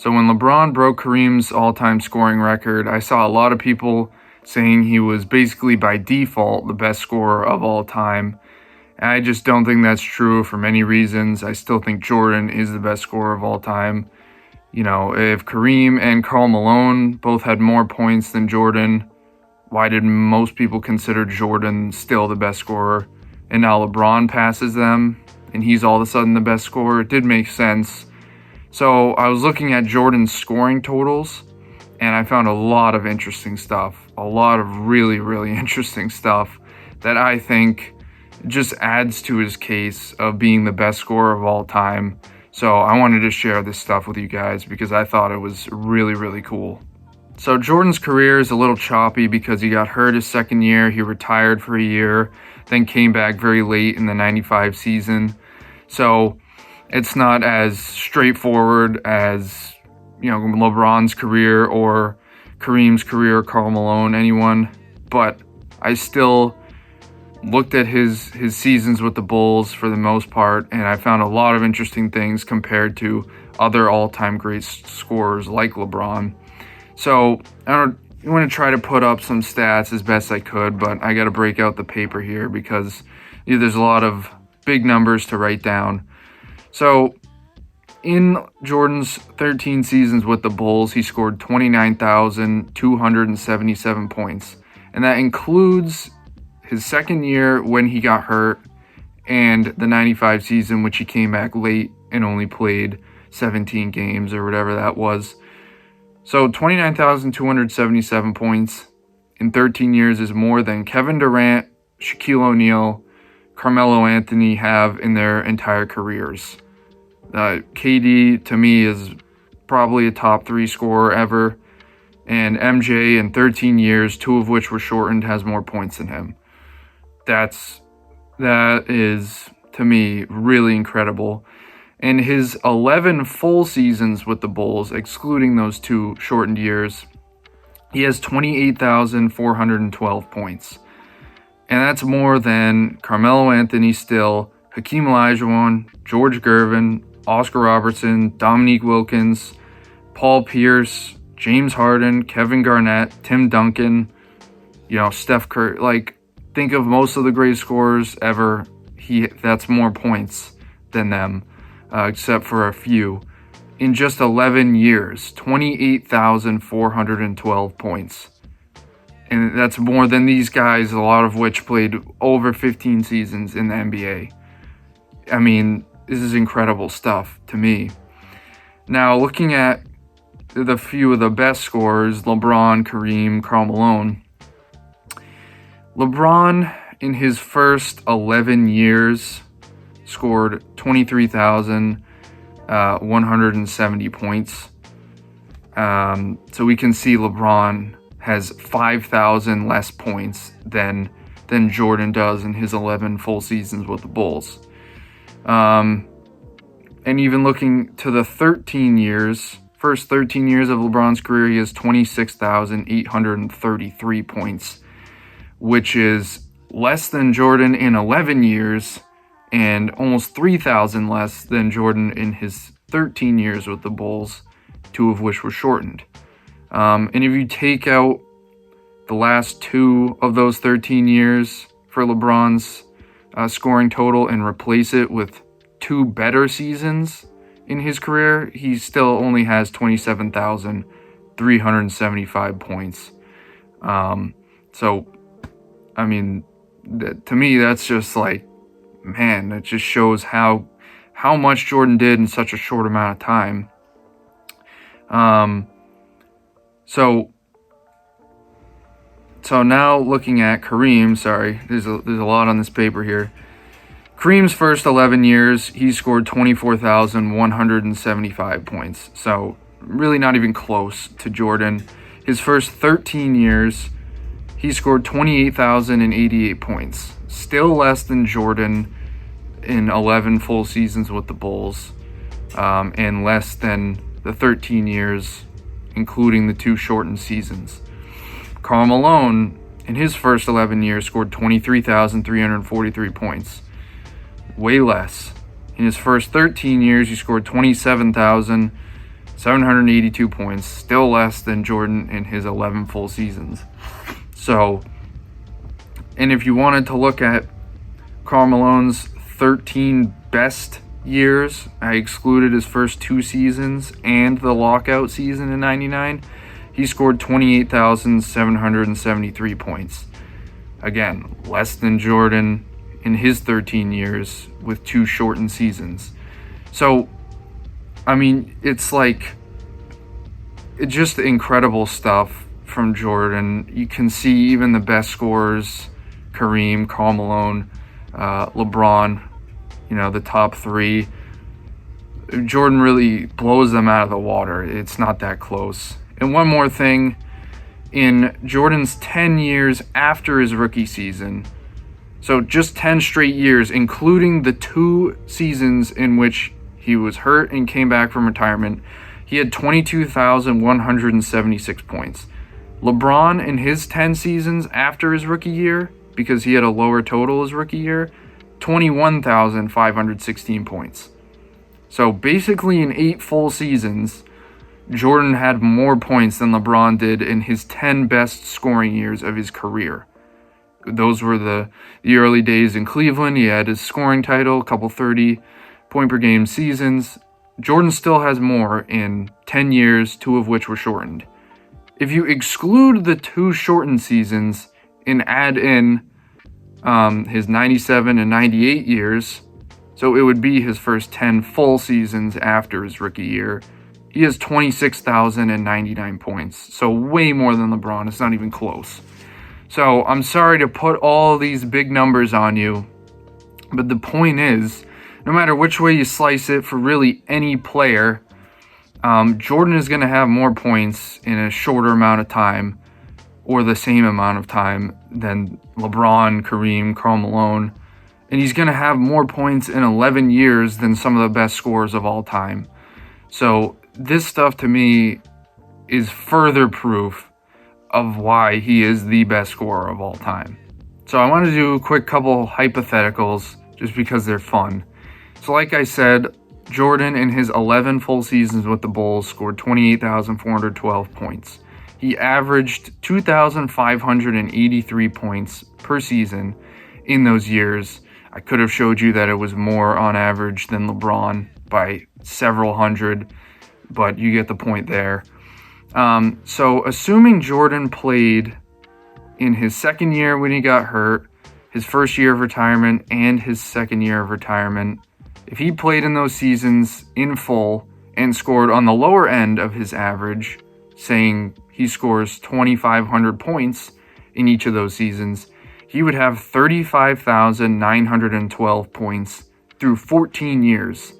So when LeBron broke Kareem's all-time scoring record, I saw a lot of people saying he was basically by default the best scorer of all time. And I just don't think that's true for many reasons. I still think Jordan is the best scorer of all time. If Kareem and Karl Malone both had more points than Jordan, why did most people consider Jordan still the best scorer? And now LeBron passes them, and he's all of a sudden the best scorer. It did make sense. So I was looking at Jordan's scoring totals, and I found a lot of interesting stuff. A lot of really, really interesting stuff that I think just adds to his case of being the best scorer of all time. So I wanted to share this stuff with you guys because I thought it was really, really cool. So Jordan's career is a little choppy because he got hurt his second year. He retired for a year, then came back very late in the 95 season. So it's not as straightforward as, LeBron's career or Kareem's career, Karl Malone, anyone. But I still looked at his seasons with the Bulls for the most part, and I found a lot of interesting things compared to other all-time great scorers like LeBron. So I'm going to try to put up some stats as best I could, but I got to break out the paper here because there's a lot of big numbers to write down. So in Jordan's 13 seasons with the Bulls, he scored 29,277 points, and that includes his second year when he got hurt and the 95 season, which he came back late and only played 17 games or whatever that was. So 29,277 points in 13 years is more than Kevin Durant, Shaquille O'Neal, Carmelo Anthony have in their entire careers. KD, to me, is probably a top 3 scorer ever. And MJ, in 13 years, 2 of which were shortened, has more points than him. That is, to me, really incredible. In his 11 full seasons with the Bulls, excluding those 2 shortened years, he has 28,412 points. And that's more than Carmelo Anthony still, Hakeem Olajuwon, George Gervin, Oscar Robertson, Dominique Wilkins, Paul Pierce, James Harden, Kevin Garnett, Tim Duncan, Steph Curry. Think of most of the great scorers ever. That's more points than them, except for a few. In just 11 years, 28,412 points. And that's more than these guys, a lot of which played over 15 seasons in the NBA. I mean, this is incredible stuff to me. Now, looking at the few of the best scorers, LeBron, Kareem, Karl Malone. LeBron, in his first 11 years, scored 23,170 points. So we can see LeBron has 5,000 less points than Jordan does in his 11 full seasons with the Bulls. And even looking to the first 13 years of LeBron's career, he has 26,833 points, which is less than Jordan in 11 years and almost 3,000 less than Jordan in his 13 years with the Bulls, 2 of which were shortened. And if you take out the last 2 of those 13 years for LeBron's scoring total and replace it with 2 better seasons in his career, he still only has 27,375 points. So, I mean, to me, that's just man, it just shows how much Jordan did in such a short amount of time. So now looking at Kareem, there's a lot on this paper here. Kareem's first 11 years, he scored 24,175 points. So really not even close to Jordan. His first 13 years, he scored 28,088 points. Still less than Jordan in 11 full seasons with the Bulls, and less than the 13 years, including the 2 shortened seasons. Karl Malone, in his first 11 years, scored 23,343 points. Way less. In his first 13 years, he scored 27,776 782 points, still less than Jordan in his 11 full seasons. So, and if you wanted to look at Karl Malone's 13 best years, I excluded his first 2 seasons and the lockout season in 99, he scored 28,773 points. Again, less than Jordan in his 13 years with 2 shortened seasons. So, I mean, it's just incredible stuff from Jordan. You can see even the best scorers, Kareem, Karl Malone, LeBron, the top 3. Jordan really blows them out of the water. It's not that close. And one more thing, in Jordan's 10 years after his rookie season, so just 10 straight years, including the 2 seasons in which he was hurt and came back from retirement, he had 22,176 points. LeBron, in his 10 seasons after his rookie year, because he had a lower total his rookie year, 21,516 points. So basically in 8 full seasons, Jordan had more points than LeBron did in his 10 best scoring years of his career. Those were the early days in Cleveland. He had his scoring title, a couple 30 point per game seasons. Jordan still has more in 10 years, 2 of which were shortened. If you exclude the 2 shortened seasons and add in his 97 and 98 years, so it would be his first 10 full seasons after his rookie year, he has 26,099 points. So way more than LeBron. It's not even close. So I'm sorry to put all these big numbers on you, but the point is, no matter which way you slice it for really any player, Jordan is going to have more points in a shorter amount of time or the same amount of time than LeBron, Kareem, Karl Malone. And he's going to have more points in 11 years than some of the best scorers of all time. So this stuff to me is further proof of why he is the best scorer of all time. So I want to do a quick couple hypotheticals just because they're fun. So like I said, Jordan in his 11 full seasons with the Bulls scored 28,412 points. He averaged 2,583 points per season in those years. I could have showed you that it was more on average than LeBron by several hundred, but you get the point there. So assuming Jordan played in his second year when he got hurt, his first year of retirement, and his second year of retirement, if he played in those seasons in full and scored on the lower end of his average, saying he scores 2,500 points in each of those seasons, he would have 35,912 points through 14 years.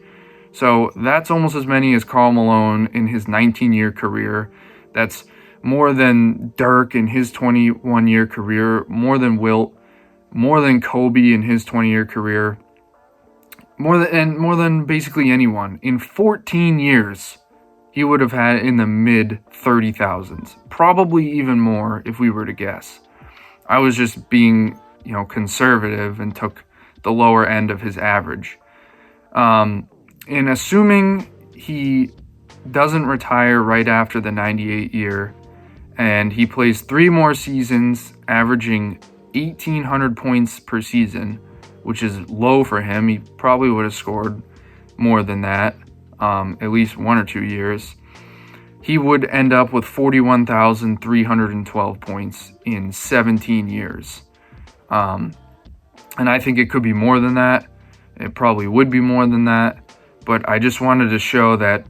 So that's almost as many as Karl Malone in his 19-year career. That's more than Dirk in his 21-year career, more than Wilt, more than Kobe in his 20-year career, more than basically anyone. In 14 years, he would have had in the mid 30,000s, probably even more if we were to guess. I was just being, conservative and took the lower end of his average. And assuming he doesn't retire right after the 98 year, and he plays 3 more seasons, averaging 1,800 points per season, which is low for him. He probably would have scored more than that, at least 1 or 2 years. He would end up with 41,312 points in 17 years. And I think it could be more than that. It probably would be more than that. But I just wanted to show that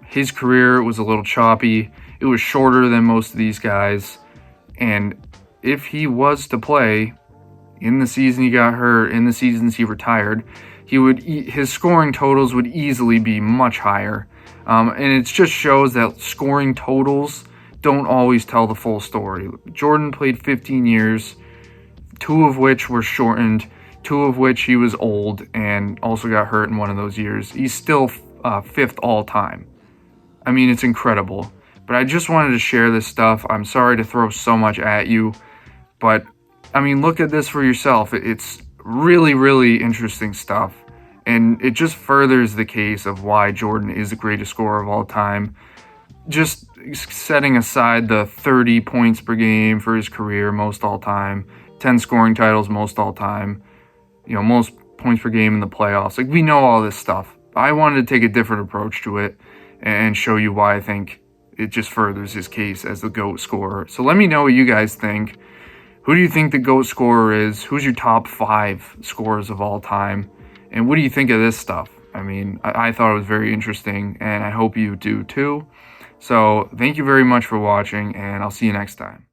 his career was a little choppy. It was shorter than most of these guys. And if he was to play in the season he got hurt, in the seasons he retired, his scoring totals would easily be much higher. And it just shows that scoring totals don't always tell the full story. Jordan played 15 years, 2 of which were shortened, 2 of which he was old and also got hurt in one of those years. He's still 5th all time. I mean, it's incredible. But I just wanted to share this stuff. I'm sorry to throw so much at you, but I mean, look at this for yourself. It's really, really interesting stuff. And it just furthers the case of why Jordan is the greatest scorer of all time. just setting aside the 30 points per game for his career, most all time, 10 scoring titles, most all time, most points per game in the playoffs. Like, we know all this stuff. I wanted to take a different approach to it and show you why I think it just furthers his case as the GOAT scorer. So let me know what you guys think. Who do you think the GOAT scorer is? Who's your top 5 scorers of all time? And what do you think of this stuff? I mean, I thought it was very interesting, and I hope you do too. So thank you very much for watching, and I'll see you next time.